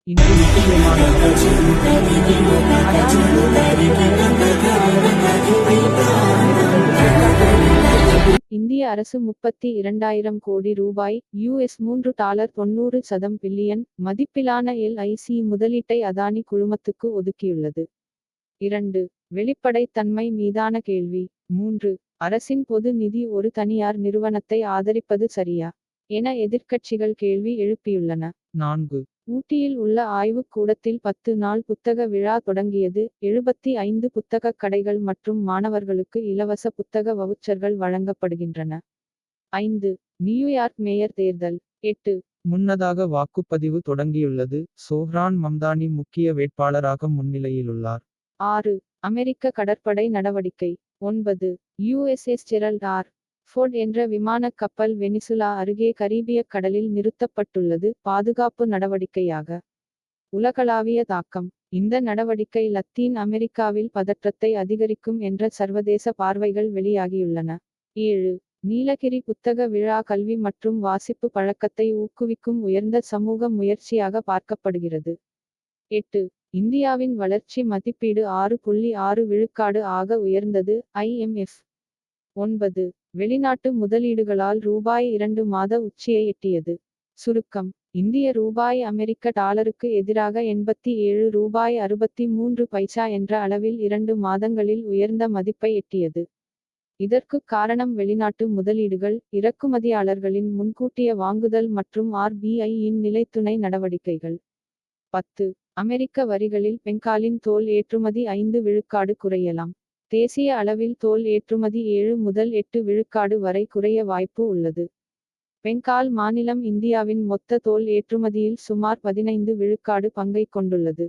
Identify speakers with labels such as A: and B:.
A: இன்று முக்கியமான
B: இந்திய அரசு 32,000 கோடி ரூபாய் US $3.90 பில்லியன் மதிப்பிலான LIC முதலீட்டை அதானி குழுமத்துக்கு ஒதுக்கியுள்ளது. 2. வெளிப்படைத்தன்மை மீதான கேள்வி. 3. அரசின் பொது நிதி ஒரு தனியார் நிறுவனத்தை ஆதரிப்பது சரியா என எதிர்க்கட்சிகள் கேள்வி எழுப்பியுள்ளன.
A: 4.
B: ஊட்டியில் உள்ள ஆய்வுக் கூடத்தில் 10 நாள் புத்தக விழா தொடங்கியது. 75 புத்தகக் கடைகள் மற்றும் மாணவர்களுக்கு இலவச புத்தக வவுச்சர்கள் வழங்கப்படுகின்றன. 5. நியூயார்க் மேயர் தேர்தல். 8.
A: முன்னதாக வாக்குப்பதிவு தொடங்கியுள்ளது. சோஹ்ரான் மம்தானி முக்கிய வேட்பாளராக முன்னிலையிலுள்ளார்.
B: 6. அமெரிக்க கடற்படை நடவடிக்கை. 9. USS ஜெரல்ட் R. ஃபோர்ட் என்ற விமானக் கப்பல் வெனிசுலா அருகே கரீபியக் கடலில் நிறுத்தப்பட்டுள்ளது பாதுகாப்பு நடவடிக்கையாக. உலகளாவிய தாக்கம். இந்த நடவடிக்கை லத்தீன் அமெரிக்காவில் பதற்றத்தை அதிகரிக்கும் என்ற சர்வதேச பார்வைகள் வெளியாகியுள்ளன. 7. நீலகிரி புத்தக விழா கல்வி மற்றும் வாசிப்பு பழக்கத்தை ஊக்குவிக்கும் உயர்ந்த சமூக முயற்சியாக பார்க்கப்படுகிறது. 8. இந்தியாவின் வளர்ச்சி மதிப்பீடு 6.6 விழுக்காடு ஆக உயர்ந்தது IMF. 9. வெளிநாட்டு முதலீடுகளால் ரூபாய் 2 மாத உச்சியை எட்டியது. சுருக்கம். இந்திய ரூபாய் அமெரிக்க டாலருக்கு எதிராக 87 ரூபாய் 63 பைசா என்ற அளவில் 2 மாதங்களில் உயர்ந்த மதிப்பை எட்டியது. இதற்குக் காரணம் வெளிநாட்டு முதலீடுகள், இறக்குமதியாளர்களின் முன்கூட்டிய வாங்குதல் மற்றும் RBI-யின் நிலைத்துணை நடவடிக்கைகள். 10. அமெரிக்க வரிகளில் பெங்காலின் தோல் ஏற்றுமதி 5 விழுக்காடு குறையலாம். தேசிய அளவில் தோல் ஏற்றுமதி 7 முதல் 8 விழுக்காடு வரை குறைய வாய்ப்பு உள்ளது. பெங்கால் மாநிலம் இந்தியாவின் மொத்த தோல் ஏற்றுமதியில் சுமார் 15 விழுக்காடு பங்கைக் கொண்டுள்ளது.